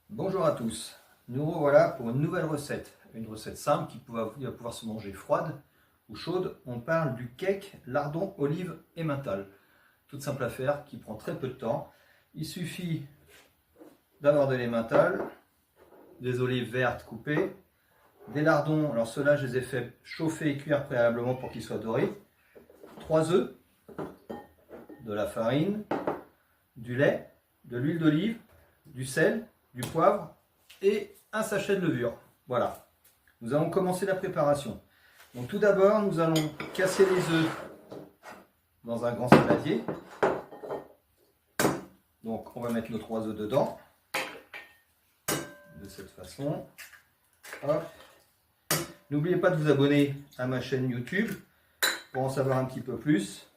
Bonjour à tous, nous revoilà pour une nouvelle recette simple qui va pouvoir se manger froide ou chaude. On parle du cake, lardon, olive et menthol. Toute simple à faire qui prend très peu de temps. Il suffit d'avoir de l'emmental, des olives vertes coupées, des lardons, alors ceux-là je les ai fait chauffer et cuire préalablement pour qu'ils soient dorés, 3 œufs, de la farine, du lait, de l'huile d'olive, du sel, du poivre et un sachet de levure. Voilà, nous allons commencer la préparation. Donc tout d'abord, nous allons casser les œufs dans un grand saladier. Donc on va mettre nos 3 œufs dedans, de cette façon. Hop. N'oubliez pas de vous abonner à ma chaîne YouTube pour en savoir un petit peu plus.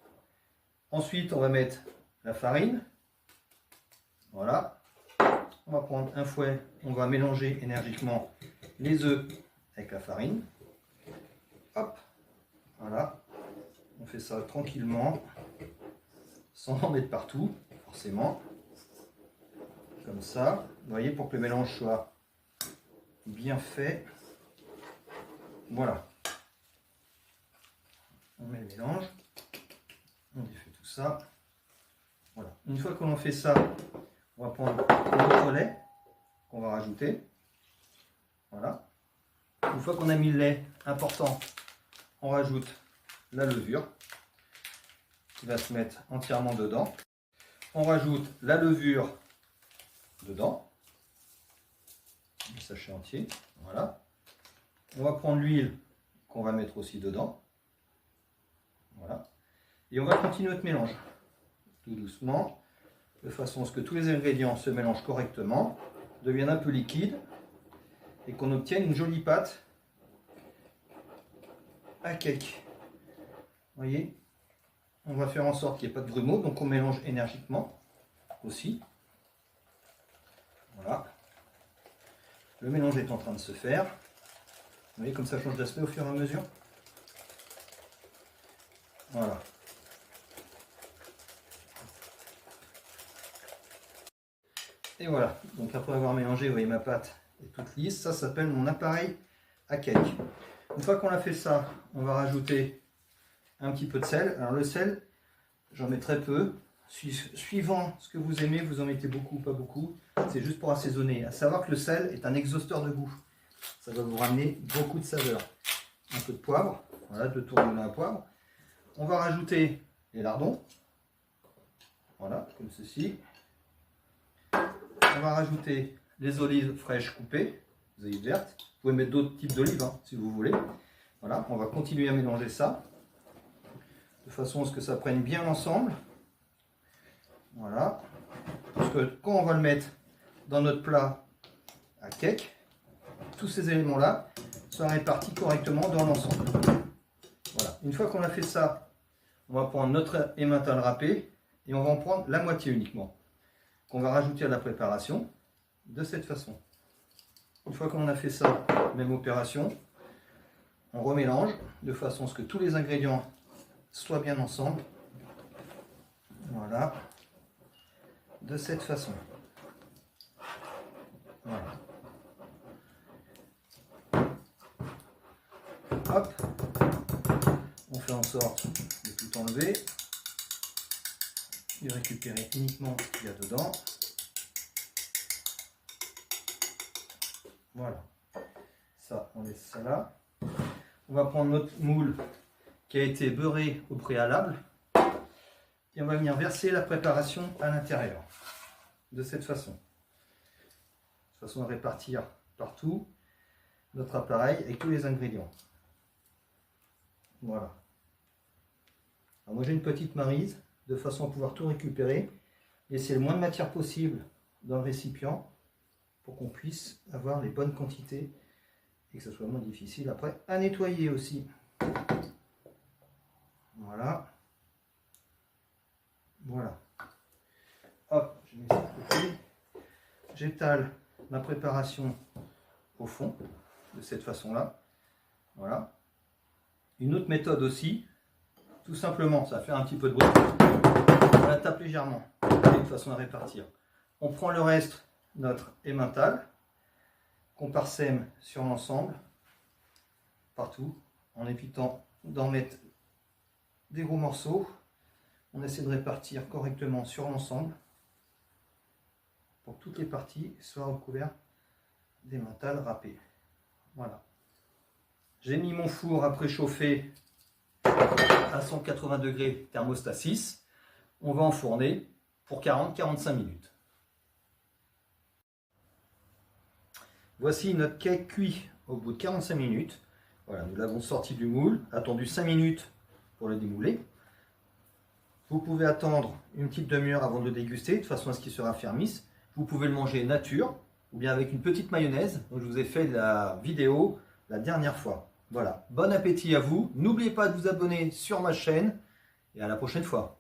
Ensuite, on va mettre la farine. Voilà. On va prendre un fouet, on va mélanger énergiquement les œufs avec la farine. Hop, voilà. On fait ça tranquillement, sans en mettre partout, forcément. Comme ça, vous voyez, pour que le mélange soit bien fait. Voilà. On met le mélange, on défait tout ça. Voilà. Une fois que l'on fait ça, on va prendre notre lait qu'on va rajouter. Voilà. Une fois qu'on a mis le lait, important, on rajoute la levure qui va se mettre entièrement dedans. On rajoute la levure dedans, le sachet entier. Voilà. On va prendre l'huile qu'on va mettre aussi dedans. Voilà. Et on va continuer notre mélange tout doucement, de façon à ce que tous les ingrédients se mélangent correctement, deviennent un peu liquides et qu'on obtienne une jolie pâte à cake. Vous voyez, on va faire en sorte qu'il n'y ait pas de grumeaux, donc on mélange énergiquement aussi. Voilà. Le mélange est en train de se faire. Vous voyez comme ça change d'aspect au fur et à mesure. Voilà. Et voilà, donc après avoir mélangé, vous voyez ma pâte est toute lisse, ça s'appelle mon appareil à cake. Une fois qu'on a fait ça, on va rajouter un petit peu de sel. Alors le sel, j'en mets très peu, suivant ce que vous aimez, vous en mettez beaucoup ou pas beaucoup, c'est juste pour assaisonner. À savoir que le sel est un exhausteur de goût, ça va vous ramener beaucoup de saveur. Un peu de poivre, voilà, 2 tours de moulin à poivre. On va rajouter les lardons, voilà, comme ceci. On va rajouter les olives fraîches coupées, les olives vertes. Vous pouvez mettre d'autres types d'olives hein, si vous voulez. Voilà, on va continuer à mélanger ça de façon à ce que ça prenne bien l'ensemble. Voilà, parce que quand on va le mettre dans notre plat à cake, tous ces éléments-là soient répartis correctement dans l'ensemble. Voilà, une fois qu'on a fait ça, on va prendre notre emmental râpé et on va en prendre la moitié uniquement, qu'on va rajouter à la préparation de cette façon. Une fois qu'on a fait ça, même opération, on remélange de façon à ce que tous les ingrédients soient bien ensemble. Voilà, de cette façon. Voilà. Hop, on fait en sorte de tout enlever, de récupérer uniquement ce qu'il y a dedans. Voilà, ça on laisse ça là. On va prendre notre moule qui a été beurré au préalable et on va venir verser la préparation à l'intérieur de cette façon. De façon à répartir partout notre appareil avec tous les ingrédients. Voilà. Alors moi j'ai une petite maryse de façon à pouvoir tout récupérer, laisser le moins de matière possible dans le récipient pour qu'on puisse avoir les bonnes quantités et que ce soit moins difficile après à nettoyer aussi. Voilà. Voilà. Hop, je mets ça de côté. J'étale ma préparation au fond de cette façon-là. Voilà. Une autre méthode aussi, tout simplement, ça va faire un petit peu de bruit. On la tape légèrement, de façon à répartir. On prend le reste notre emmental qu'on parsème sur l'ensemble, partout, en évitant d'en mettre des gros morceaux. On essaie de répartir correctement sur l'ensemble pour que toutes les parties soient recouvertes d'emmental râpé. Voilà. J'ai mis mon four à préchauffer à 180 degrés, thermostat 6. On va enfourner pour 40-45 minutes. Voici notre cake cuit au bout de 45 minutes. Voilà, nous l'avons sorti du moule, attendu 5 minutes pour le démouler. Vous pouvez attendre une petite demi-heure avant de le déguster, de façon à ce qu'il se raffermisse. Vous pouvez le manger nature, ou bien avec une petite mayonnaise, dont je vous ai fait la vidéo la dernière fois. Voilà, bon appétit à vous. N'oubliez pas de vous abonner sur ma chaîne, et à la prochaine fois.